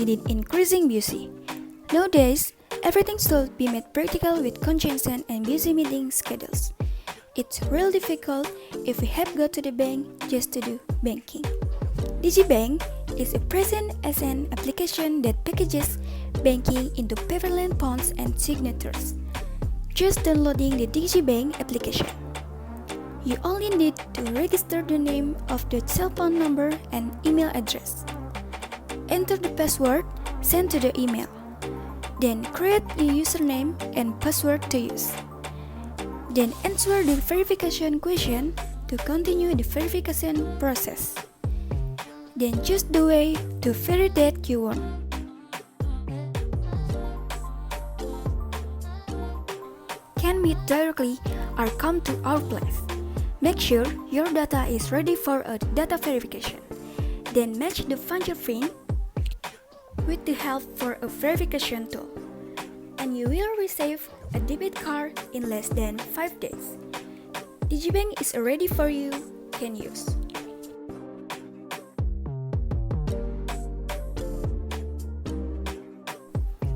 needed increasing busy. Nowadays, everything should be made practical with conjunction and busy meeting schedules. It's real difficult if we have go to the bank just to do banking. DigiBank is present as an application that packages banking into prevalent fonts and signatures. Just downloading the DigiBank application. You only need to register the name of the cell phone number and email address. Enter the password sent to the email. Then create a username and password to use. Then answer the verification question to continue the verification process. Then choose the way to validate you want. Can meet directly or come to our place. Make sure your data is ready for a data verification. Then match the fingerprint with the help for a verification tool. And you will receive a debit card in less than 5 days. DigiBank is ready for you, can use.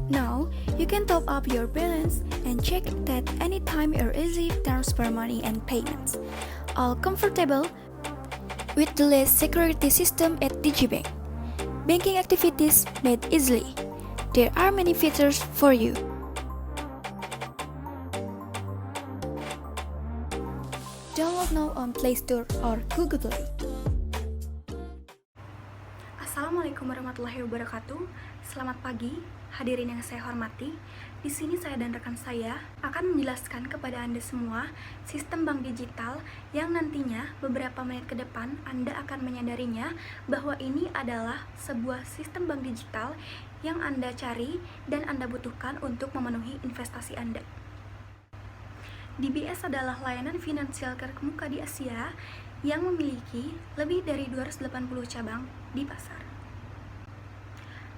Now, you can top up your balance and check that anytime or easy transfer money and payments. All comfortable with the less security system at DigiBank. Banking activities made easily. There are many features for you. Download now on Play Store or Google Play. Assalamualaikum warahmatullahi wabarakatuh. Selamat pagi, hadirin yang saya hormati. Di sini saya dan rekan saya akan menjelaskan kepada Anda semua sistem bank digital yang nantinya beberapa menit ke depan Anda akan menyadarinya bahwa ini adalah sebuah sistem bank digital yang Anda cari dan Anda butuhkan untuk memenuhi investasi Anda. DBS adalah layanan finansial terkemuka di Asia yang memiliki lebih dari 280 cabang di pasar.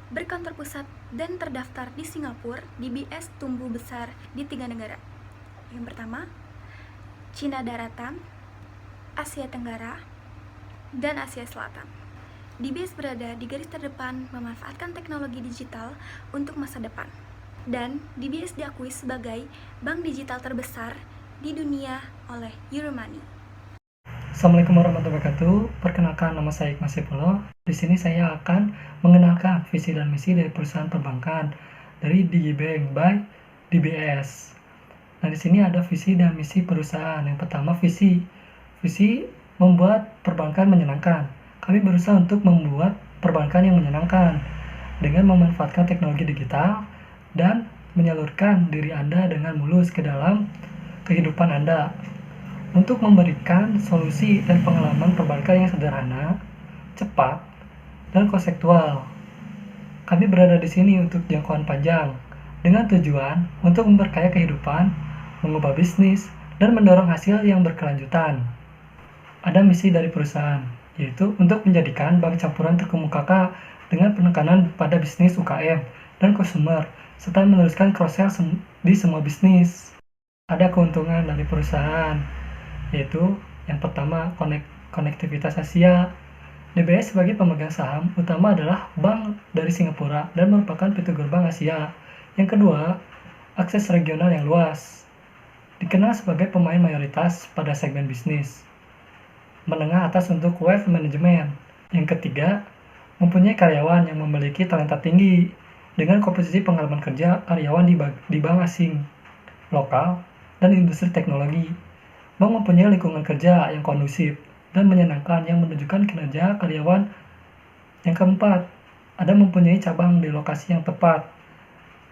Berkantor pusat dan terdaftar di Singapura, DBS tumbuh besar di 3 negara. Yang pertama, Cina Daratan, Asia Tenggara, dan Asia Selatan. DBS berada di garis terdepan memanfaatkan teknologi digital untuk masa depan. Dan DBS diakui sebagai bank digital terbesar di dunia oleh Euromoney. Assalamualaikum warahmatullahi wabarakatuh. Perkenalkan, nama saya Iqbal Saifullah. Di sini saya akan mengenalkan visi dan misi dari perusahaan perbankan dari DigiBank by DBS. Nah, di sini ada visi dan misi perusahaan. Yang pertama, visi membuat perbankan menyenangkan. Kami berusaha untuk membuat perbankan yang menyenangkan dengan memanfaatkan teknologi digital dan menyalurkan diri Anda dengan mulus ke dalam kehidupan Anda. Untuk memberikan solusi dan pengalaman perbankan yang sederhana, cepat, dan konseptual. Kami berada di sini untuk jangkauan panjang, dengan tujuan untuk memperkaya kehidupan, mengubah bisnis, dan mendorong hasil yang berkelanjutan. Ada misi dari perusahaan, yaitu untuk menjadikan bank campuran terkemuka dengan penekanan pada bisnis UKM dan consumer, serta meneruskan cross-sell di semua bisnis. Ada keuntungan dari perusahaan, yaitu yang pertama, konektivitas Asia. DBS sebagai pemegang saham utama adalah bank dari Singapura dan merupakan pintu gerbang Asia. Yang kedua, akses regional yang luas. Dikenal sebagai pemain mayoritas pada segmen bisnis menengah atas untuk wealth management. Yang ketiga, mempunyai karyawan yang memiliki talenta tinggi dengan komposisi pengalaman kerja karyawan di bank asing, lokal, dan industri teknologi. Bank mempunyai lingkungan kerja yang kondusif dan menyenangkan yang menunjukkan kinerja karyawan. Yang keempat, ada mempunyai cabang di lokasi yang tepat.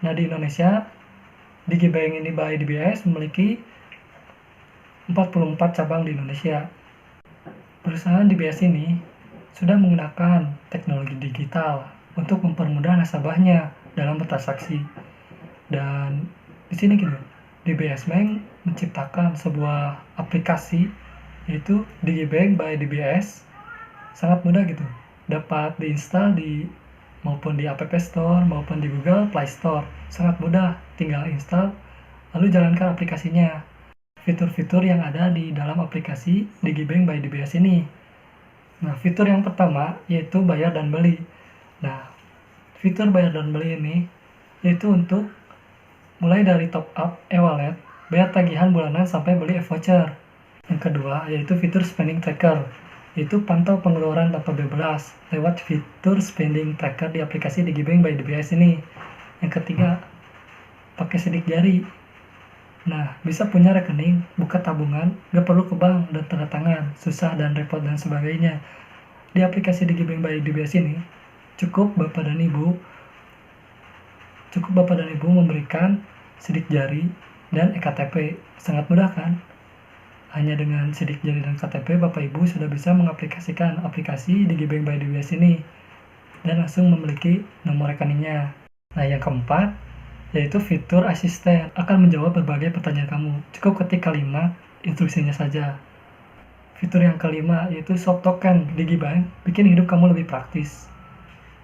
Nah, di Indonesia, DigiBank ini by DBS memiliki 44 cabang di Indonesia. Perusahaan DBS ini sudah menggunakan teknologi digital untuk mempermudah nasabahnya dalam bertransaksi. Dan di sini gitu, DBS Bank menciptakan sebuah aplikasi yaitu DigiBank by DBS. Sangat mudah gitu, dapat diinstal maupun di App Store maupun di Google Play Store. Sangat mudah, tinggal install lalu jalankan aplikasinya. Fitur-fitur yang ada di dalam aplikasi DigiBank by DBS ini. Nah, fitur yang pertama yaitu bayar dan beli. Nah, fitur bayar dan beli ini yaitu untuk mulai dari top up e-wallet, bayar tagihan bulanan sampai beli e-voucher. Yang kedua yaitu fitur spending tracker, yaitu pantau pengeluaran tanpa bebas lewat fitur spending tracker di aplikasi DigiBank by DBS ini. Yang ketiga, pakai sidik jari. Nah, bisa punya rekening, buka tabungan, gak perlu ke bank dan tanda tangan, susah dan repot dan sebagainya. Di aplikasi DigiBank by DBS ini, cukup Bapak dan Ibu memberikan sidik jari dan eKTP. Sangat mudah kan? Hanya dengan sidik jari dan KTP, Bapak Ibu sudah bisa mengaplikasikan aplikasi DigiBank by DBS ini dan langsung memiliki nomor rekeningnya. Nah, yang keempat yaitu fitur asisten akan menjawab berbagai pertanyaan kamu. Cukup ketik kalimat instruksinya saja. Fitur yang kelima yaitu shop token DigiBank, bikin hidup kamu lebih praktis.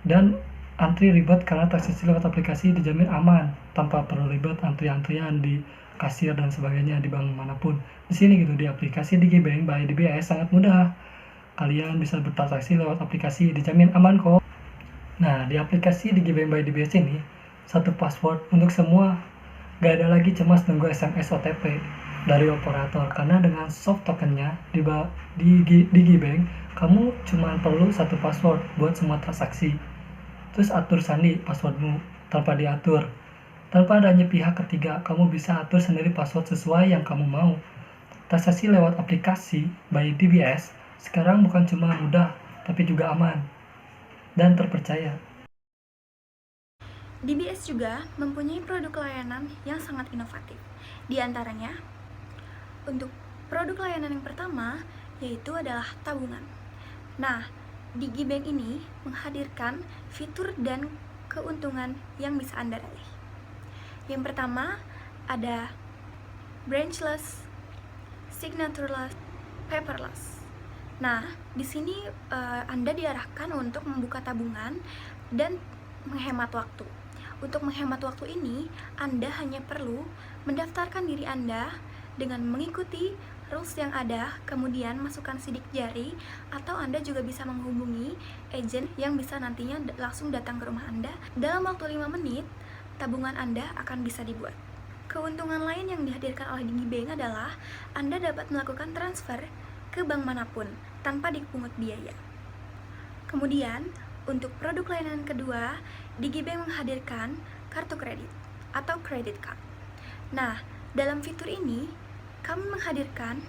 Dan antri ribet karena transaksi lewat aplikasi dijamin aman tanpa perlu ribet antri-antrian di kasir dan sebagainya di bank manapun. Di sini gitu, di aplikasi DigiBank by DBS sangat mudah. Kalian bisa bertransaksi lewat aplikasi, dijamin aman kok. Nah, di aplikasi DigiBank by DBS ini satu password untuk semua. Gak ada lagi cemas nunggu SMS OTP dari operator, karena dengan soft tokennya di DigiBank kamu cuma perlu satu password buat semua transaksi. Terus atur sandi passwordmu tanpa diatur. Tanpa adanya pihak ketiga, kamu bisa atur sendiri password sesuai yang kamu mau. Transaksi lewat aplikasi by DBS sekarang bukan cuma mudah, tapi juga aman dan terpercaya. DBS juga mempunyai produk layanan yang sangat inovatif. Di antaranya, untuk produk layanan yang pertama yaitu adalah tabungan. Nah, DigiBank ini menghadirkan fitur dan keuntungan yang bisa Anda raih. Yang pertama ada branchless, signatureless, paperless. Nah, di sini Anda diarahkan untuk membuka tabungan dan menghemat waktu. Untuk menghemat waktu ini, Anda hanya perlu mendaftarkan diri Anda dengan mengikuti rules yang ada, kemudian masukkan sidik jari, atau Anda juga bisa menghubungi agent yang bisa nantinya langsung datang ke rumah Anda. Dalam waktu 5 menit, tabungan Anda akan bisa dibuat. Keuntungan lain yang dihadirkan oleh DigiBank adalah Anda dapat melakukan transfer ke bank manapun tanpa dipungut biaya. Kemudian, untuk produk layanan kedua, DigiBank menghadirkan kartu kredit atau credit card. Nah, dalam fitur ini, kami menghadirkan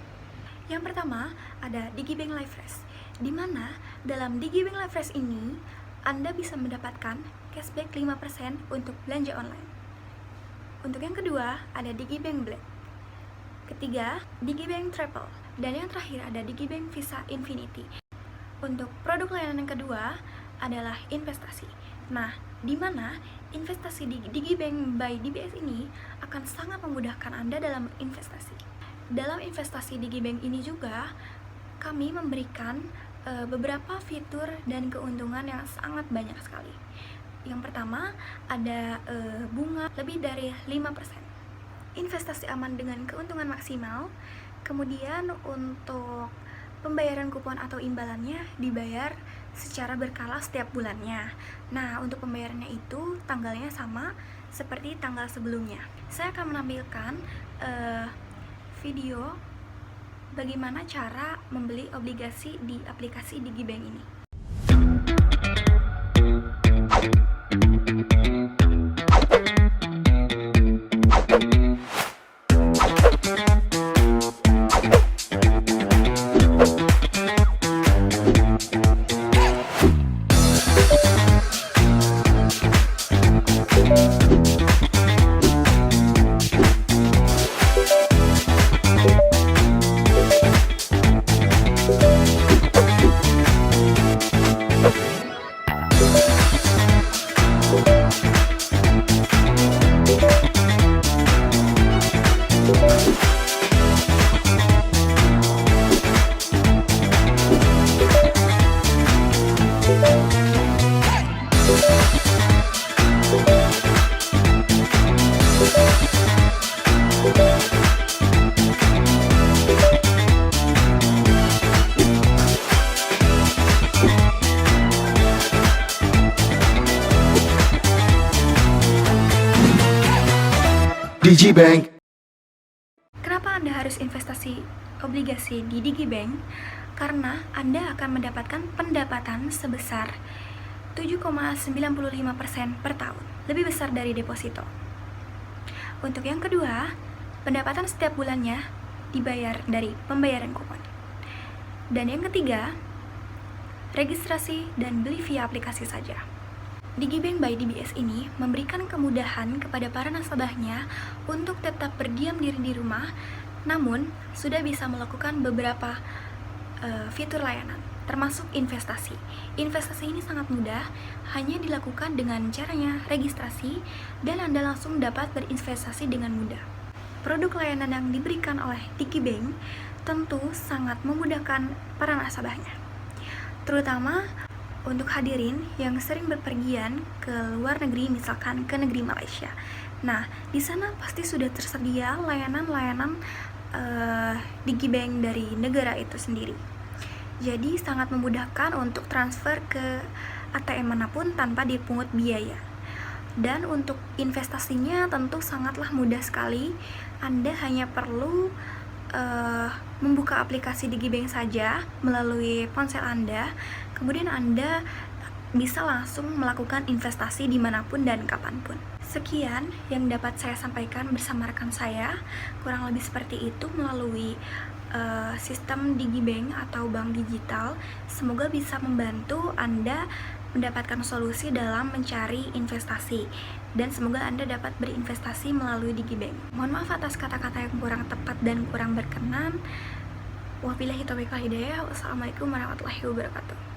yang pertama ada DigiBank LiveFresh, di mana dalam DigiBank LiveFresh ini Anda bisa mendapatkan cashback 5% untuk belanja online. Untuk yang kedua ada DigiBank Black. Ketiga, DigiBank Travel. Dan yang terakhir ada DigiBank Visa Infinity. Untuk produk layanan yang kedua adalah investasi. Nah, di mana investasi di DigiBank by DBS ini akan sangat memudahkan Anda dalam investasi. Dalam investasi DigiBank ini juga kami memberikan beberapa fitur dan keuntungan yang sangat banyak sekali. Yang pertama ada bunga lebih dari 5%. Investasi aman dengan keuntungan maksimal. Kemudian untuk pembayaran kupon atau imbalannya dibayar secara berkala setiap bulannya. Nah, untuk pembayarannya itu tanggalnya sama seperti tanggal sebelumnya. Saya akan menampilkan video bagaimana cara membeli obligasi di aplikasi DigiBank ini. Digibank. Kenapa Anda harus investasi obligasi di Digibank? Karena Anda akan mendapatkan pendapatan sebesar 7,95% per tahun, lebih besar dari deposito. Untuk yang kedua, pendapatan setiap bulannya dibayar dari pembayaran kupon. Dan yang ketiga, registrasi dan beli via aplikasi saja. Digibank by DBS ini memberikan kemudahan kepada para nasabahnya untuk tetap berdiam diri di rumah, namun sudah bisa melakukan beberapa fitur layanan, termasuk investasi. Investasi ini sangat mudah, hanya dilakukan dengan caranya registrasi dan Anda langsung dapat berinvestasi dengan mudah. Produk layanan yang diberikan oleh Digibank tentu sangat memudahkan para nasabahnya, terutama untuk hadirin yang sering berpergian ke luar negeri, misalkan ke negeri Malaysia. Nah, di sana pasti sudah tersedia layanan-layanan Digibank dari negara itu sendiri. Jadi sangat memudahkan untuk transfer ke ATM manapun tanpa dipungut biaya. Dan untuk investasinya tentu sangatlah mudah sekali. Anda hanya perlu membuka aplikasi Digibank saja melalui ponsel Anda, kemudian Anda bisa langsung melakukan investasi dimanapun dan kapanpun. Sekian yang dapat saya sampaikan bersama rekan saya, kurang lebih seperti itu melalui sistem Digibank atau bank digital. Semoga bisa membantu Anda mendapatkan solusi dalam mencari investasi, dan semoga Anda dapat berinvestasi melalui Digibank. Mohon maaf atas kata-kata yang kurang tepat dan kurang berkenan. Wabillahi taufiq wal hidayah. Wassalamualaikum warahmatullahi wabarakatuh.